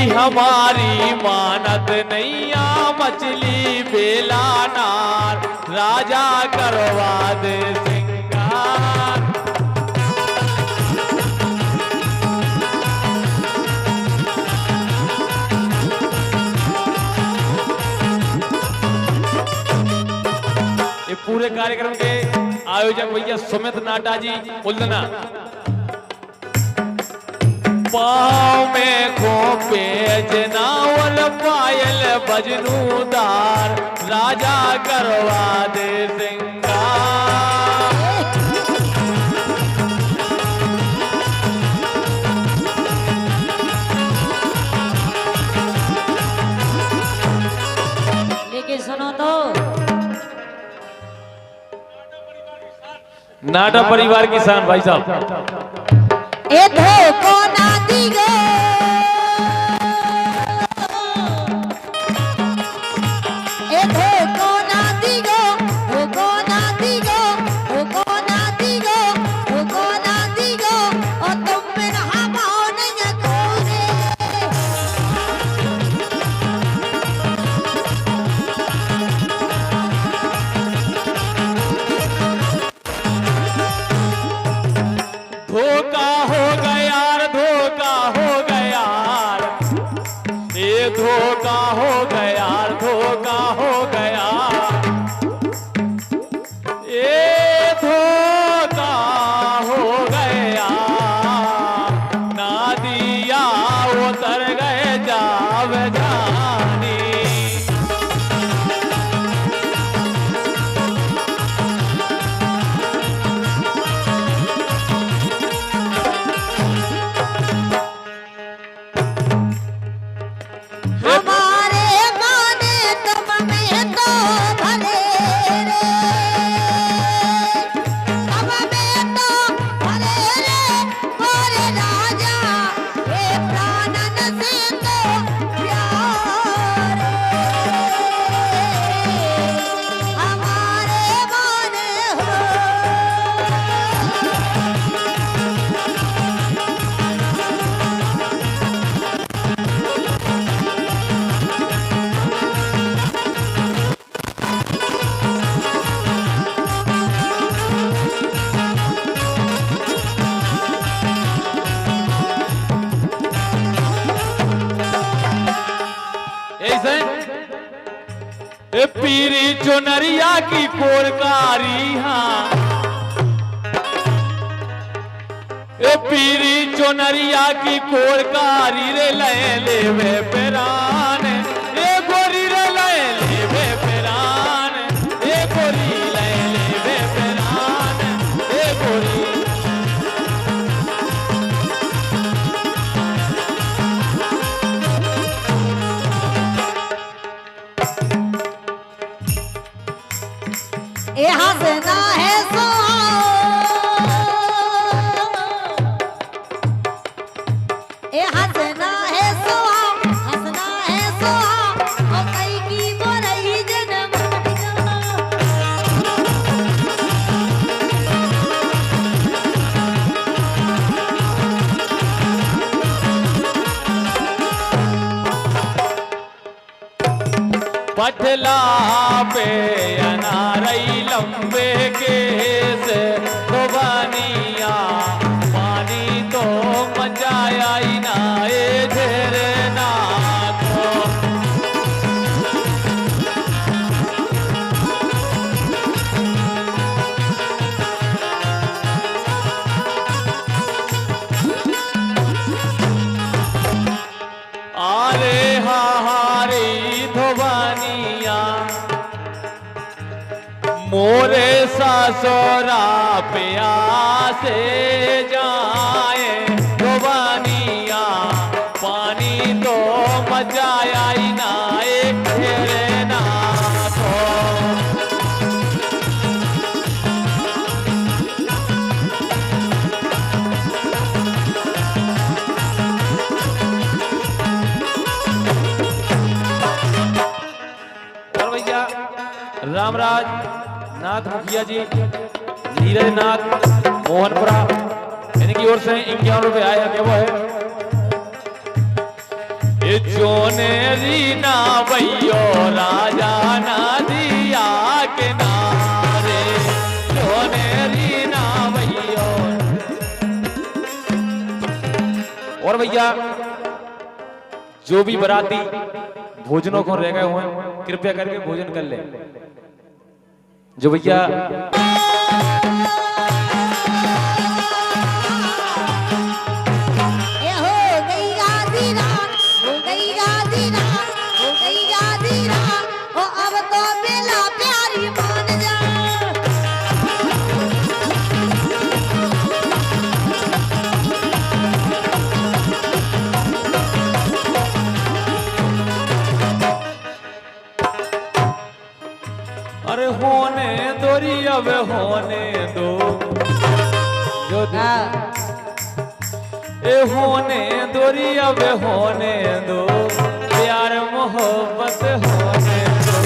हमारी मानत नैया मछली बेला नार राजा करवा दे सिंगार। ये पूरे कार्यक्रम के आयोजक भैया सुमित नाटा जी उल्लना। पाँव में खोपे जनावल पायल बजनूदार राजा करवा दे सिंगार। लेकिन सुनो तो नाटा परिवार की शान भाई साहब। ए धोखो ना दिगो ए धोखो ना दिगो धोखो ना दिगो धोखो ना दिगो धोखो ना दिगो और तुम बिन हमाओ नहीं खोगे। धोखा हो गया धोखा हो गया ये धोखा हो गया धोखा हो गया ये धोखा हो गया ना दिया उतर गए जाव जानी। हमारे गाने तुम में तो भले रे तुम में तो भले रे मोरे राजा ये प्राणन से तो प्यार हमारे गाने हो। ए पीरी चुनरिया की कोरकारी हाँ ए पीरी चुनरिया की कोरकारी रे ले वे पेरान ए गोरी रे ले वे पेरान ए गोरी ले वे पेरान ए गोरी। ए हंसना है ए हंसना है हंसना है और कई की बोरई जन्म पटला पे अनारई लंबे केस खुबानिया पानी तो मचाया ही ना ए तेरे नाथो। आरे हारी धोबानिया मोरे सासोरा प्यासे जाए धोबानिया पानी तो मचाया ही ना एक तेरे नाथो। रामराज नाथ मुखिया जी, नीरज नाथ मोहनपुरा, इनकी ओर से 51 रुपए आए हैं। वो है जोने रीना भैयो राजा ना दिया के नारे जोने रीना भैयो। और भैया जो भी बराती भोजनों को रह गए हुए कृपया करके भोजन कर ले। जो भैया अरे होने दोरी अब होने दो जो ए होने दोरी अब होने दो प्यार मोहब्बत होने दो।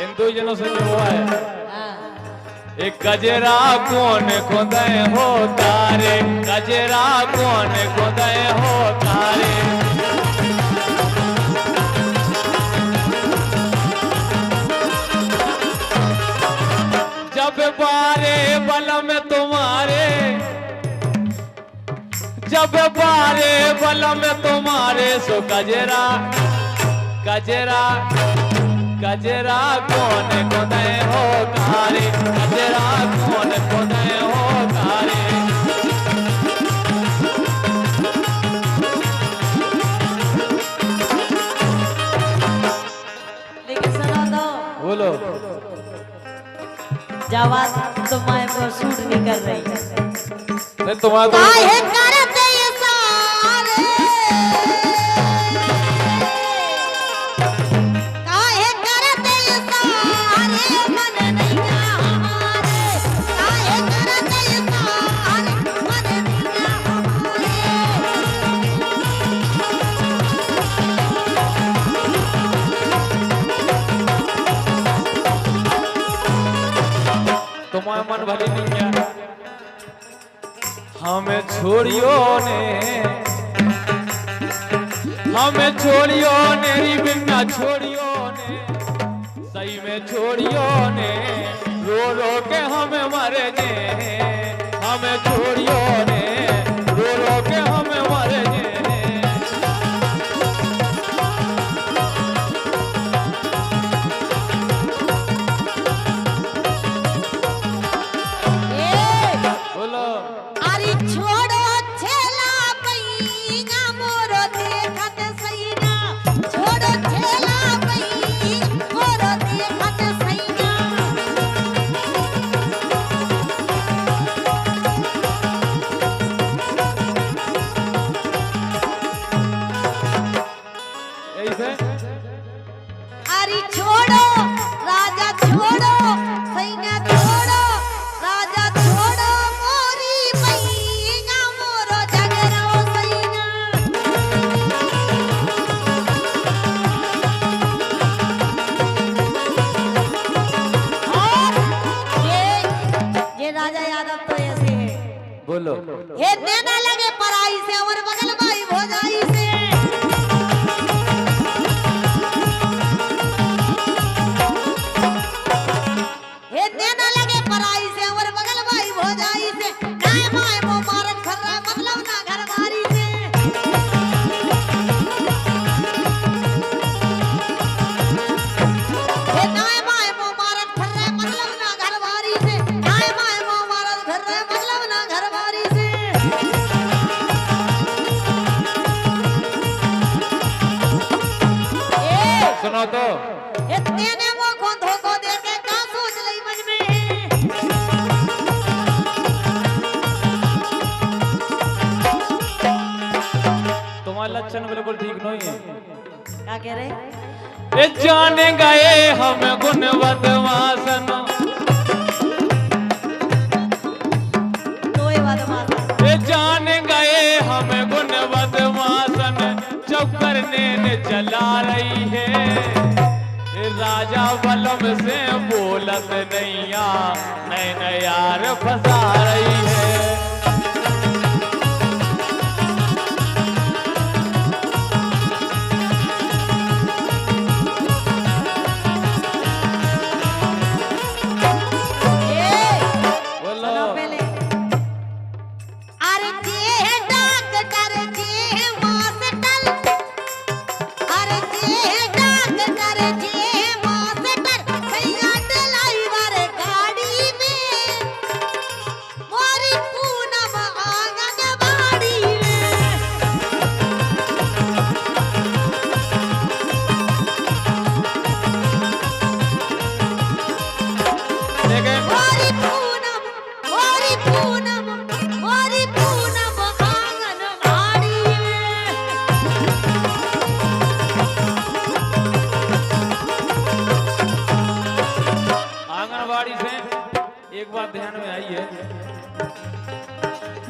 इन दो जनों से जो हुआ है एक गजरा कौन खुदे हो तारे गजरा कौन खुदे हो तारे। जब बारे बलम तुम्हारे जब बारे बलम तुम्हारे सो गजरा गजरा गजरा कौन खुदे हो तारे गजरा कौन खुदे हो तारे। लेकिन सुनो तो बोलो जवाब तुम्हारे को सूट नहीं कर रही है तुम्हारा काहे करते ये सारे काहे करते ये सारे मन नहीं हमारे काहे करते ये सारे मन नहीं हमारे। तुम्हारा मन भले नहीं किया हमें छोड़ियो ने री बिना छोड़ियो ने सही में छोड़ियो ने रो रो के हमें मरे ने हमें छोड़ियो ने रो रो के हमें मरे ने। बोलो अरे छोड़ो छेला पैया मोरो देखत सैया छोड़ो छेला पैया मोरो देखत सैया। ऐसे अरे छोड़ो राजा छोड़ो सैया छोड़ो राजा छोड़ो मोरी पैया मोरो जगरो सैया। और ये राजा यादव तो ऐसे है बोलो ये देना लगे पराई से और बगल भाई भोजाई से। ये देना लगे पराई से और बगल भाई भोजाई से नाय माय मो मारत कर रहा मतलब ना घर बारी से। ये नाय माय मो मारत कर रहा मतलब ना घर बारी से नाय माय मो मारत कर रहा मतलब ना घर बारी से। सुनो तो इतने ने वो को धोखो दे के का सोच लई मन में। तुम्हारा लक्षण बिल्कुल ठीक नहीं है। क्या कह रहे ए जाने गए हम गुणवत वासन तो ये बात मार ए जाने गए हम गुणवत वासन चौकरने ने चला रही है। राजा बलम से बोलत नैया नैन यार फंसा रही है। सुनो पहले। अरे जे डॉक्टर जे मास्टर, अरे जे डॉक्टर जे मास्टर, भैया ड्राइवर गाड़ी में, मोरी पूनम आंगनबाड़ी में। लेकिन मोरी पूनम, मोरी पूनम, मोरी पूनम आंगनबाड़ी में। आंगनबाड़ी से एक बात ध्यान में आई है,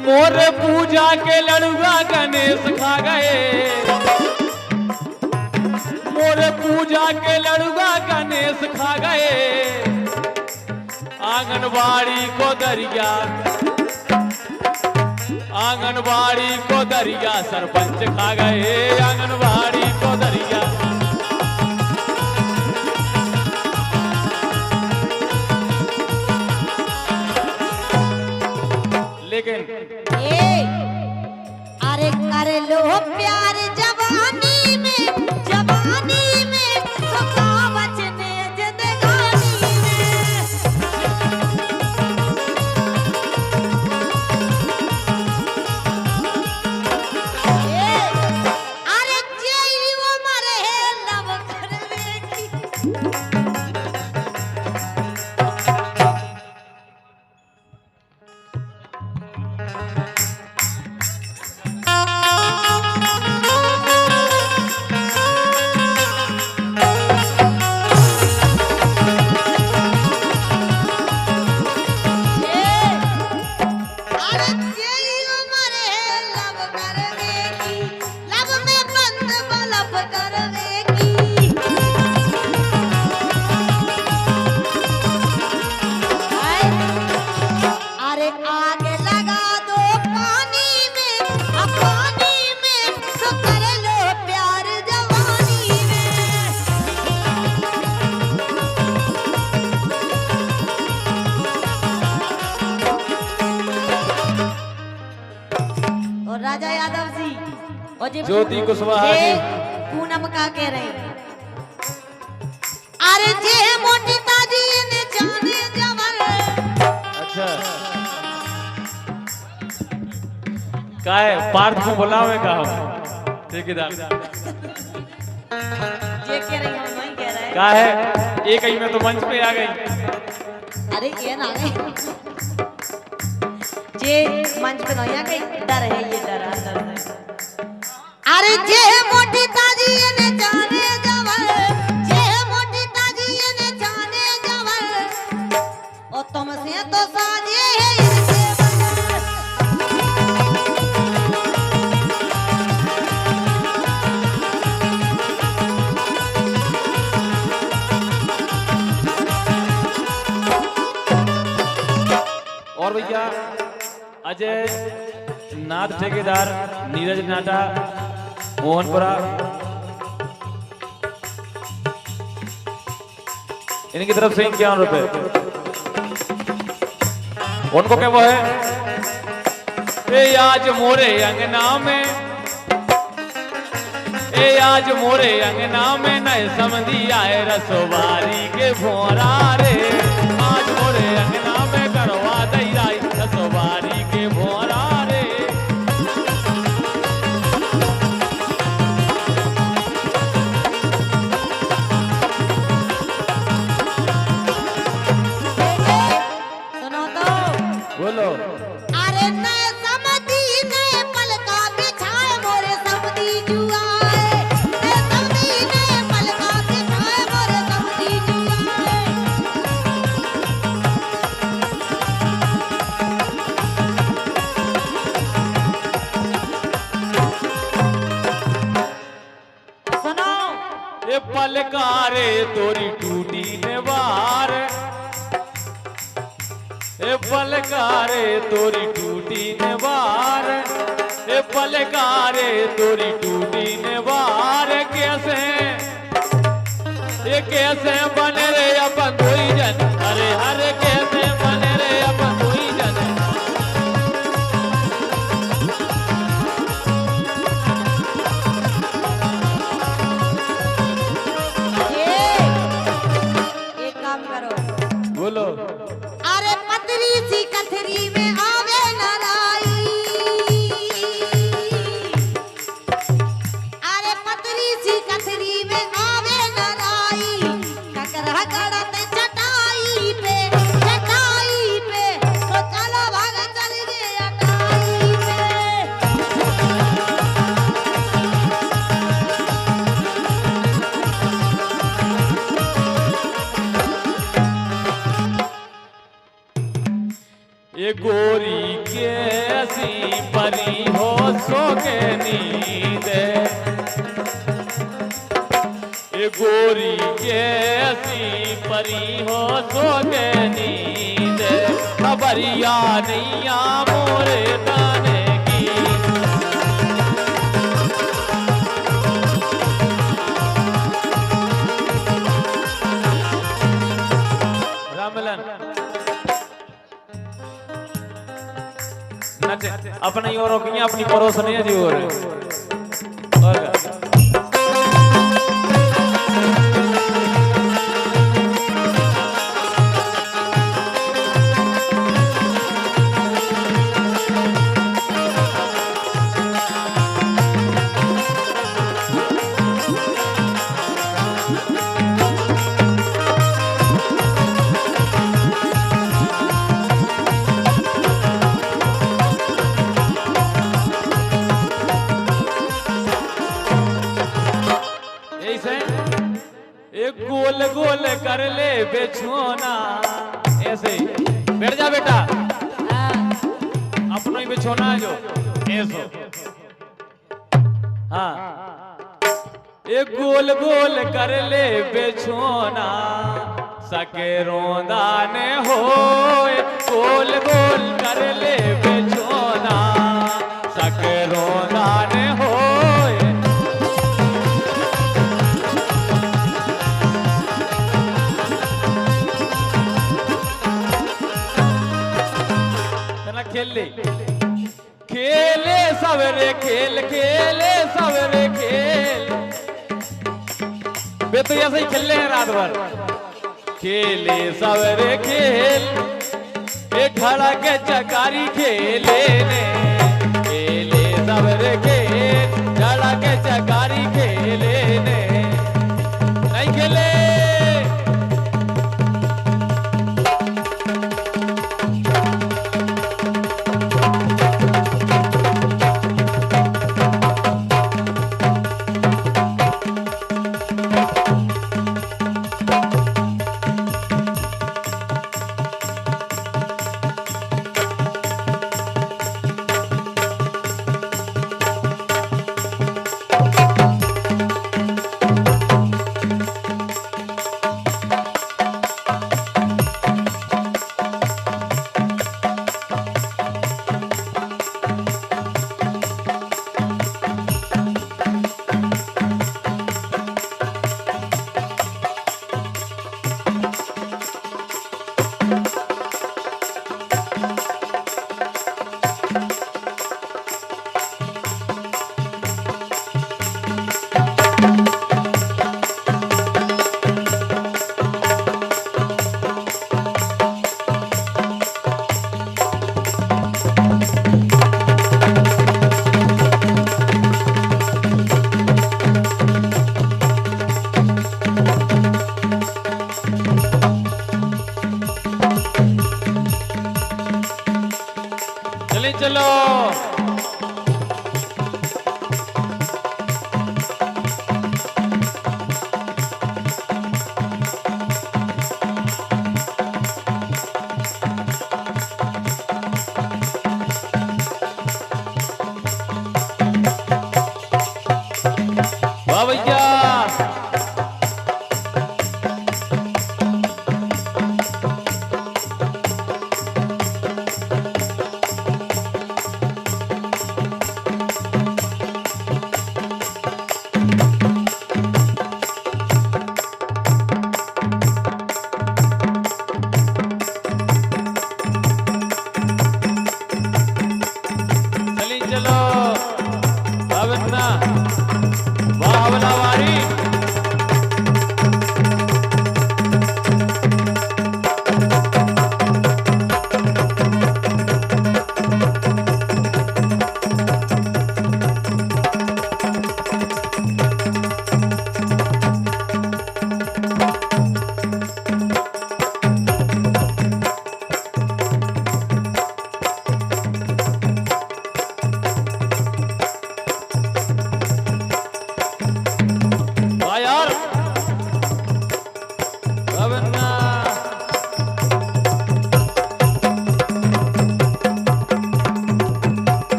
मोर पूजा के लड़ुआ गणेश खा गए, मोर पूजा के लड़ुआ गणेश खा गए, आंगनबाड़ी को दरिया, आंगनबाड़ी को दरिया सरपंच खा गए, आंगनबाड़ी को दरिया। लेकिन अरे कर लो प्यार जवानी में, जवानी में तो कावच ने जिंदगानी में। अरे जेई उमर है लव करवे की। अरे जेई उमर है लव करवे की, लब में बंद बलब करवे की। अरे आग लगा दो पानी में, अब पानी में तो कर लो प्यार जवानी में। और राजा यादव जी और जी ज्योति कुशवाहा ये जी। पूनम का कह रहे हैं। अरे जे मोटी ताजी ने जाने जवर। अच्छा का है पार्थ को बुलावे का हम ठेकेदार जे कह रही हम नहीं कह रहे हैं। का है एक ही में तो मंच पे आ गई। अरे ये ना गए जे मंच पे नहीं आ गई, डर है ये, डर अंदर से। अरे जे मोटी ताजी ने जाने जवर, जे मोटी ताजी ने जाने जवर, और तुमसे तो साजे है इनके बगैर। और भैया अजय नाथ ठेकेदार, नीरज नाटा, मोहनपुरा, इनकी तरफ से 51 रुपए। उनको क्या वो है, ए आज मोरे अंगना में, ए आज मोरे अंगना में नए समझी आए रसोबारी के भोरा रे, आज मोरे अंगना में करवा दई आई रसोबारी के भोरा रे। सुनो तो बोलो अरे नए समधी नए पलका बिछाए मोरे समधी जुआए, नए समधी नए पलका बिछाए मोरे समधी जुआए। पलकारे तोरी टूटी ने वार, ए पलकारे तोरी टूटी ने वार, ए पलकारे तोरी टूटी ने वार। कैसे बने रे अपन दुई जन, अरे हरे कैसे बने रे अपन दुई जन। एक काम करो, बोलो। अरे पतरी सी कथरी में आवे नाराई, अरे पतरी सी कथरी में आवे नाराई, ककरा गड़त चटाई पे तो चलो भाग चल गए अटाई पे। ये गोरी कैसी परी हो सो के नींद, ये गोरी कैसी परी हो सो के नींद, खबरिया नैया मोरे दाने की। रामलन अपने ही और रोकियां अपनी परोस नहीं है जी। और गोल गोल कर ले बिछोना, ऐसे बैठ जा बेटा, अपना ही बिछोना है जो ऐसो। हाँ, एक गोल गोल कर ले बिछोना, सके रोंदा ने हो। गोल गोल कर ले बिछोना, सके रोंदा ने हो। खेले खेले सवेरे खेल, खेले सवेरे खेल, वे तो ऐसे ही खेले हैं रात भर। खेले सवेरे खेल, एक खड़ा के चकारी खेले ने, खेले सवेरे खेल, खड़ा के चकारी खेले ने, नहीं खेले।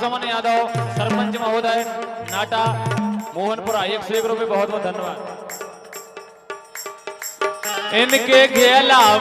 लक्ष्मण यादव सरपंच महोदय नाटा मोहनपुरा 101 रुपये बहुत बहुत धन्यवाद। इनके घेला